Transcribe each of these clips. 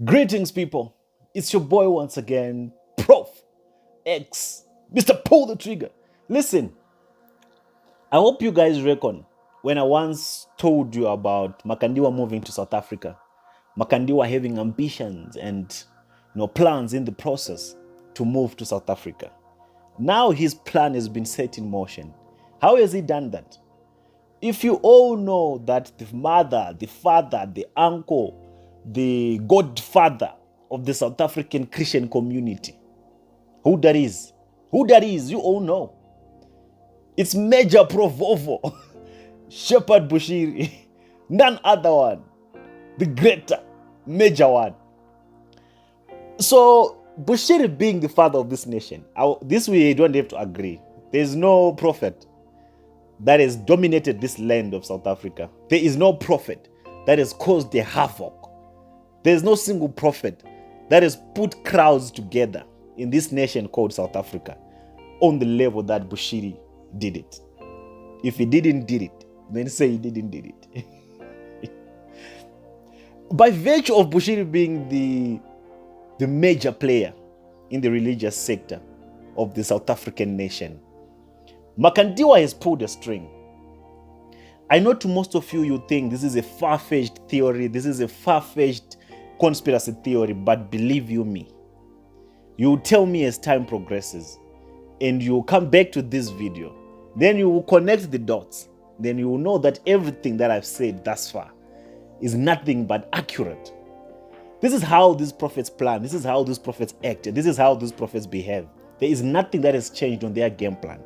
Greetings, people. It's your boy once again, Prof X, Mr. Pull the Trigger. Listen, I hope you guys reckon when I once told you about Makandiwa moving to South Africa, Makandiwa having ambitions and plans in the process to move to South Africa. Now his plan has been set in motion. How has he done that? If you all know that the mother, the father, the uncle, the godfather of the South African Christian community, who that is, you all know. It's Major Provovo, Shepherd Bushiri, none other one, the greater, major one. So, Bushiri being the father of this nation, this we don't have to agree. There's no prophet that has dominated this land of South Africa. There is no prophet that has caused the havoc. There is no single prophet that has put crowds together in this nation called South Africa on the level that Bushiri did it. If he didn't did it, then say he didn't did it. By virtue of Bushiri being the major player in the religious sector of the South African nation, Makandiwa has pulled a string. I know to most of you, you think this is a far-fetched theory, this is a far-fetched conspiracy theory, but believe you me, you will tell me as time progresses, and you will come back to this video, then you will connect the dots, then you will know that everything that I've said thus far is nothing but accurate. This is how these prophets plan, this is how these prophets acted, this is how these prophets behave. There is nothing that has changed on their game plan.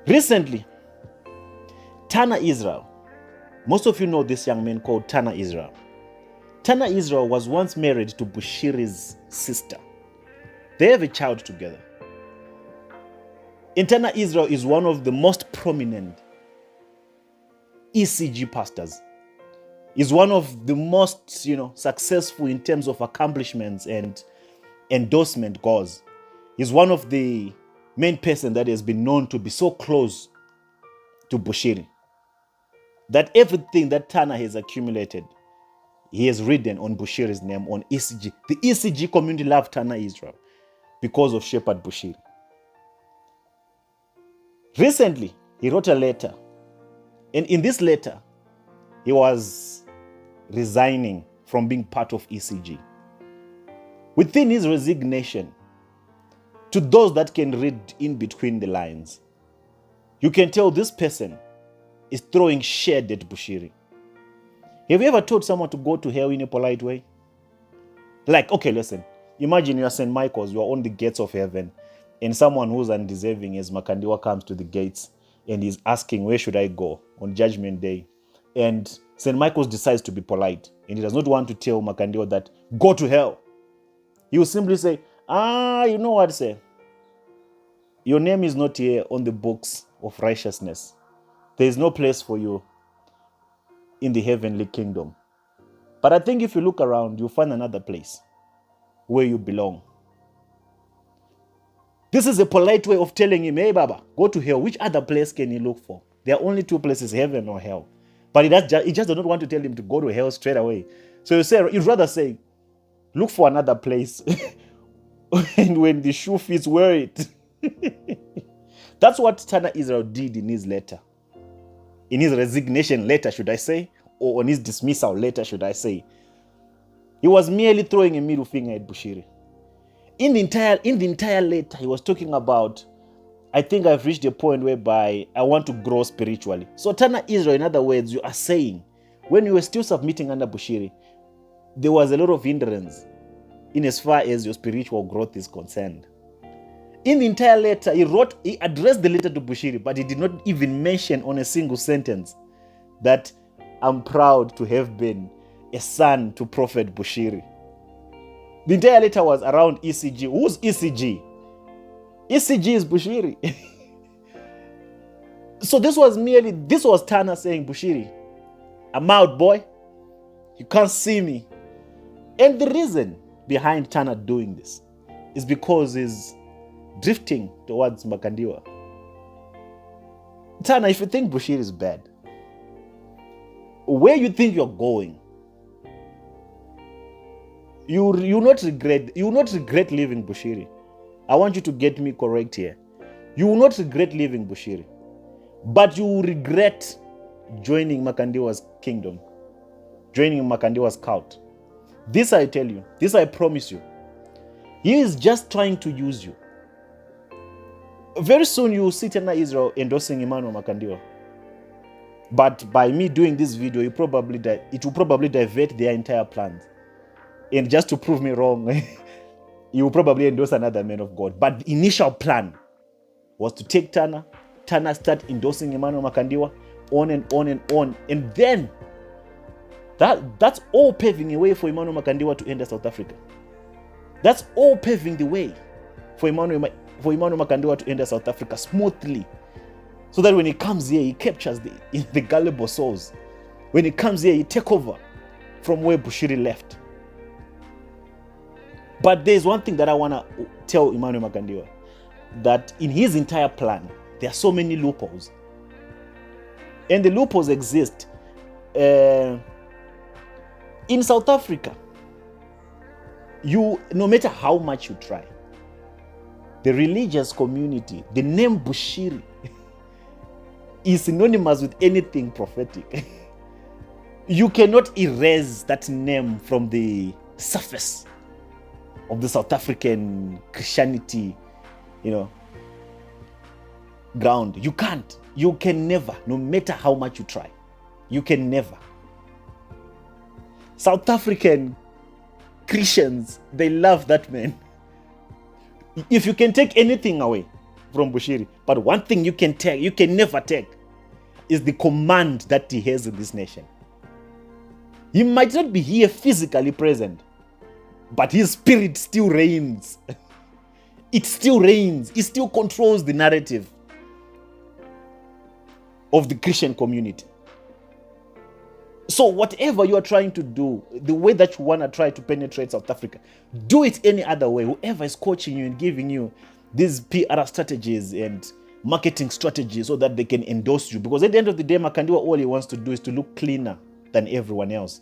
Recently, Tanah Israel, most of you know this young man called Tanah Israel. Tanah Israel was once married to Bushiri's sister. They have a child together. And Tanah Israel is one of the most prominent ECG pastors. Is one of the most, successful in terms of accomplishments and endorsement goals. Is one of the main person that has been known to be so close to Bushiri that everything that Tanah has accumulated, he has written on Bushiri's name on ECG. The ECG community loved Tanah Israel because of Shepherd Bushiri. Recently, he wrote a letter, and in this letter, he was resigning from being part of ECG. Within his resignation, to those that can read in between the lines, you can tell this person is throwing shade at Bushiri. Have you ever told someone to go to hell in a polite way? Like, okay, listen, imagine you are St. Michael's, you are on the gates of heaven, and someone who's undeserving as Makandiwa comes to the gates and is asking, where should I go on Judgment Day? And St. Michael's decides to be polite, and he does not want to tell Makandiwa that, go to hell. He will simply say, you know what, sir? Your name is not here on the books of righteousness. There is no place for you in the heavenly kingdom. But I think if you look around, you'll find another place where you belong. This is a polite way of telling him, hey, Baba, go to hell. Which other place can you look for? There are only two places, heaven or hell. But he just does not want to tell him to go to hell straight away. So you'd rather say, look for another place. And when the shoe fits, wear it. That's what Tanah Israel did in his letter. In his resignation letter, should I say? Or on his dismissal letter, should I say? He was merely throwing a middle finger at Bushiri. In the entire letter, he was talking about, I think I've reached a point whereby I want to grow spiritually. So Tanah Israel, in other words, you are saying, when you were still submitting under Bushiri, there was a lot of hindrance in as far as your spiritual growth is concerned. In the entire letter, he addressed the letter to Bushiri, but he did not even mention on a single sentence that I'm proud to have been a son to Prophet Bushiri. The entire letter was around ECG. Who's ECG? ECG is Bushiri. So this was Tanah saying, Bushiri, I'm out, boy. You can't see me. And the reason behind Tanah doing this is because he's drifting towards Makandiwa. Tanah, if you think Bushiri is bad, where you think you're going You will not regret leaving Bushiri. I want you to get me correct here. You will not regret leaving Bushiri, but you will regret joining Makandiwa's kingdom, joining Makandiwa's cult. This I tell you, this I promise you. He is just trying to use you. Very soon you will see Tanah Israel endorsing Emmanuel Makandiwa. But by me doing this video, it will probably divert their entire plans. And just to prove me wrong, you will probably endorse another man of God. But the initial plan was to take Tanah start endorsing Emmanuel Makandiwa, on and on and on. And then that's all paving a way for Emmanuel Makandiwa to enter South Africa. That's all paving the way for Emmanuel Makandiwa to enter South Africa smoothly. So that when he comes here, he captures the gullible souls. When he comes here, he takes over from where Bushiri left. But there's one thing that I want to tell Emmanuel Makandiwa, that in his entire plan, there are so many loopholes. And the loopholes exist in South Africa. No matter how much you try, the religious community, the name Bushiri is synonymous with anything prophetic. You cannot erase that name from the surface of the South African Christianity, ground. You can't. You can never, no matter how much you try. You can never. South African Christians, they love that man. If you can take anything away from Bushiri, but one thing you can never take, is the command that he has in this nation. He might not be here physically present, but his spirit still reigns. It still reigns. It still controls the narrative of the Christian community. So whatever you are trying to do, the way that you want to try to penetrate South Africa, do it any other way. Whoever is coaching you and giving you these PR strategies and marketing strategies so that they can endorse you. Because at the end of the day, Makandiwa, all he wants to do is to look cleaner than everyone else.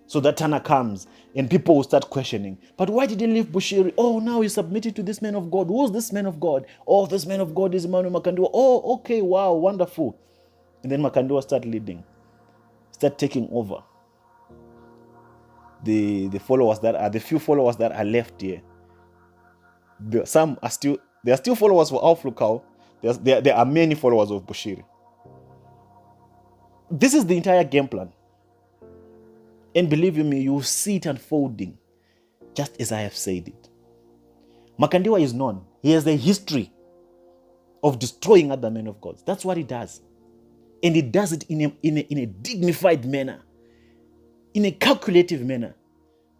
So that Tanah comes and people will start questioning, but why did he leave Bushiri? Oh, now he submitted to this man of God. Who's this man of God? Oh, this man of God is Emmanuel Makandiwa. Oh, okay, wow, wonderful. And then Makandiwa start leading, start taking over the followers the few followers that are left here. There are still followers for Alflukau. There are many followers of Bushiri. This is the entire game plan. And believe you me, you will see it unfolding just as I have said it. Makandiwa is known. He has a history of destroying other men of God. That's what he does. And he does it in a dignified manner, in a calculative manner,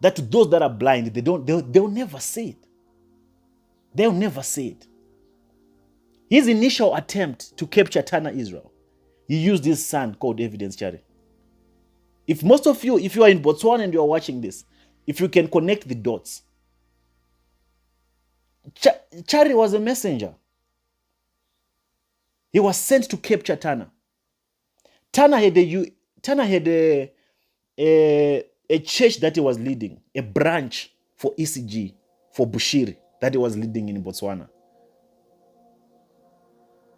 that to those that are blind, they'll never see it. They'll never see it. His initial attempt to capture Tanah Israel, he used his son called Evidence Chari. If most of you, if you are in Botswana and you are watching this, if you can connect the dots, Chari was a messenger. He was sent to capture Tanah. Tanah had a church that he was leading, a branch for ECG, for Bushiri, that he was leading in Botswana.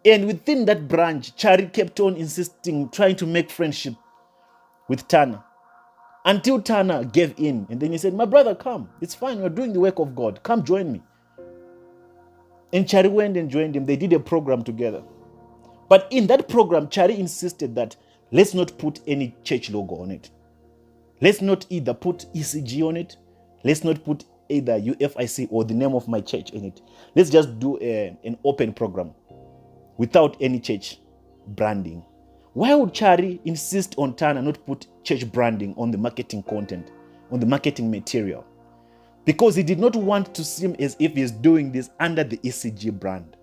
And within that branch, Chari kept on insisting, trying to make friendship with Tanah, until Tanah gave in. And then he said, my brother, come. It's fine. We're doing the work of God. Come join me. And Chari went and joined him. They did a program together. But in that program, Chari insisted that let's not put any church logo on it. Let's not either put ECG on it. Let's not put either UFIC or the name of my church in it. Let's just do an open program without any church branding. Why would Chari insist on Tanah not put church branding on the marketing content, on the marketing material? Because he did not want to seem as if he's doing this under the ECG brand.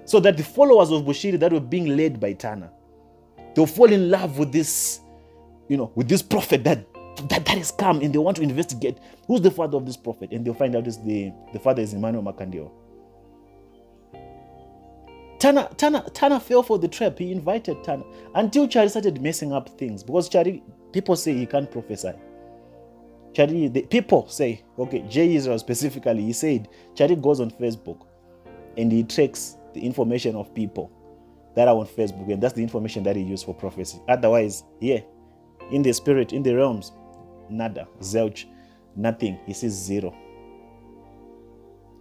So that the followers of Bushiri that were being led by Tanah, they'll fall in love with this, with this prophet that has come, and they want to investigate who's the father of this prophet, and they'll find out the father is Emmanuel Makandiwa. Tanah fell for the trap. He invited Tanah until Chari started messing up things, because Chari, people say he can't prophesy. Chari, the people say, okay, J Israel specifically, he said, Chari goes on Facebook and he tracks the information of people that are on Facebook, and that's the information that he used for prophecy. Otherwise, yeah, in the spirit, in the realms, nada, zilch, nothing. He sees zero.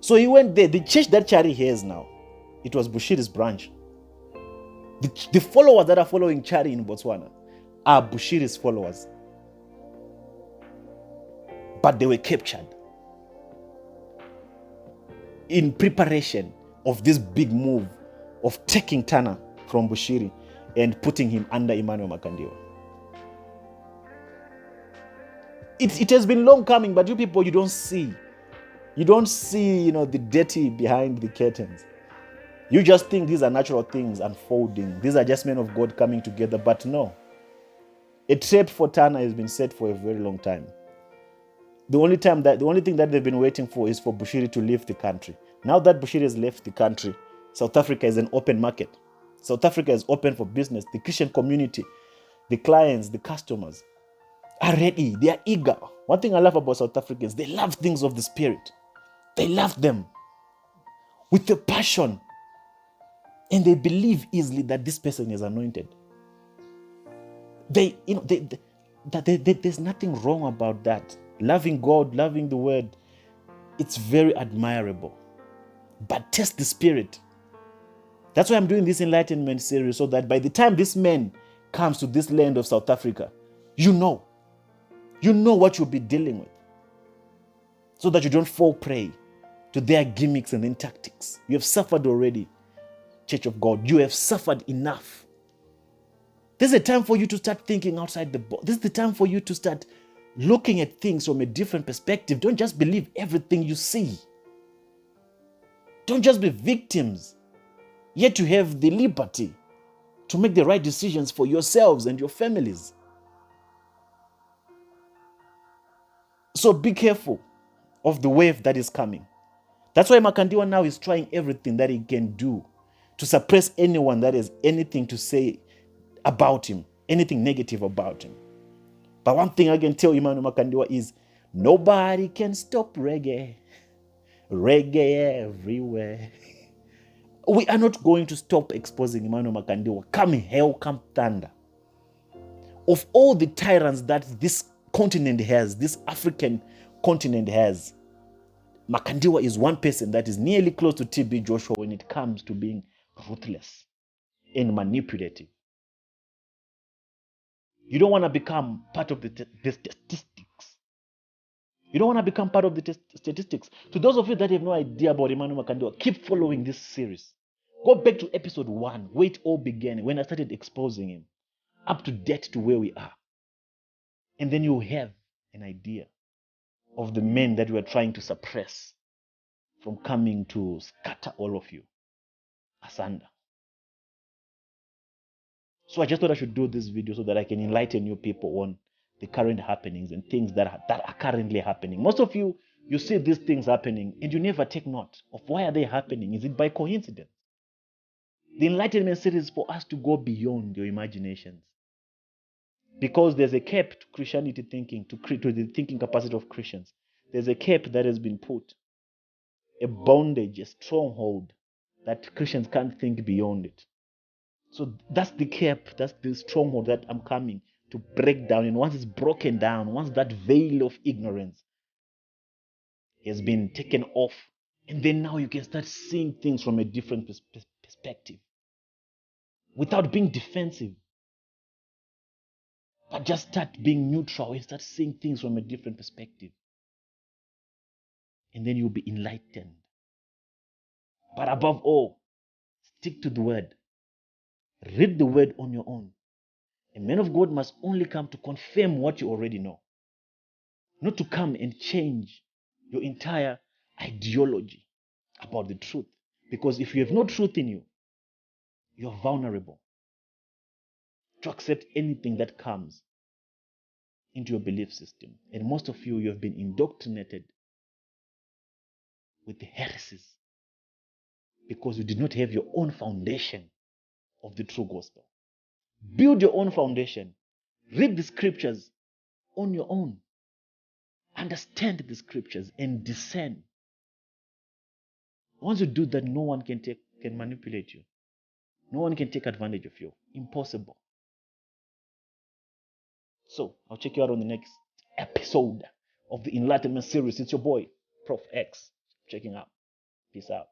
So he went there. The church that Chari has now, it was Bushiri's branch. The followers that are following Chari in Botswana are Bushiri's followers. But they were captured in preparation of this big move of taking Tanah from Bushiri and putting him under Emmanuel Makandiwa. It has been long coming, but you people, you don't see. You don't see, the dirty behind the curtains. You just think these are natural things unfolding. These are just men of God coming together. But no. A trap for Tanah has been set for a very long time. The only thing that they've been waiting for is for Bushiri to leave the country. Now that Bushiri has left the country, South Africa is an open market. South Africa is open for business. The Christian community, the clients, the customers are ready. They are eager. One thing I love about South Africans, they love things of the Spirit. They love them with a passion. And they believe easily that this person is anointed. There's nothing wrong about that. Loving God, loving the word, it's very admirable. But test the spirit. That's why I'm doing this enlightenment series, so that by the time this man comes to this land of South Africa, you know what you'll be dealing with, so that you don't fall prey to their gimmicks and then tactics. You have suffered already, Church of God. You have suffered enough. This is a time for you to start thinking outside the box. This is the time for you to start looking at things from a different perspective. Don't just believe everything you see. Don't just be victims. Yet you have the liberty to make the right decisions for yourselves and your families. So be careful of the wave that is coming. That's why Makandiwa now is trying everything that he can do to suppress anyone that has anything to say about him, anything negative about him. But one thing I can tell Emmanuel Makandiwa is nobody can stop reggae. Reggae everywhere. We are not going to stop exposing Emmanuel Makandiwa. Come hell, come thunder. Of all the tyrants that this continent has, this African continent has, Makandiwa is one person that is nearly close to TB Joshua when it comes to being ruthless and manipulative. You don't want to become part of the statistics. You don't want to become part of the statistics. To those of you that have no idea about Emmanuel Makandiwa, keep following this series. Go back to episode 1, where it all began, when I started exposing him, up to date to where we are. And then you'll have an idea of the men that we are trying to suppress from coming to scatter all of you asunder. So I just thought I should do this video so that I can enlighten you people on the current happenings and things that are currently happening. Most of you see these things happening and you never take note of why are they happening. Is it by coincidence? The enlightenment series is for us to go beyond your imaginations. Because there's a cap to Christianity thinking, to the thinking capacity of Christians. There's a cap that has been put, a bondage, a stronghold that Christians can't think beyond it. So that's the cap, that's the stronghold that I'm coming to break down. And once it's broken down, once that veil of ignorance has been taken off, and then now you can start seeing things from a different perspective without being defensive. But just start being neutral and start seeing things from a different perspective. And then you'll be enlightened. But above all, stick to the word. Read the word on your own. A man of God must only come to confirm what you already know. Not to come and change your entire ideology about the truth. Because if you have no truth in you, you're vulnerable to accept anything that comes into your belief system. And most of you have been indoctrinated with the heresies because you did not have your own foundation of the true gospel. Build your own foundation. Read the scriptures on your own. understand the scriptures and discern. Once you do that, no one can manipulate you. No one can take advantage of you. Impossible. So I'll check you out on the next episode of the Enlightenment series. It's your boy, Prof X, checking out. Peace out.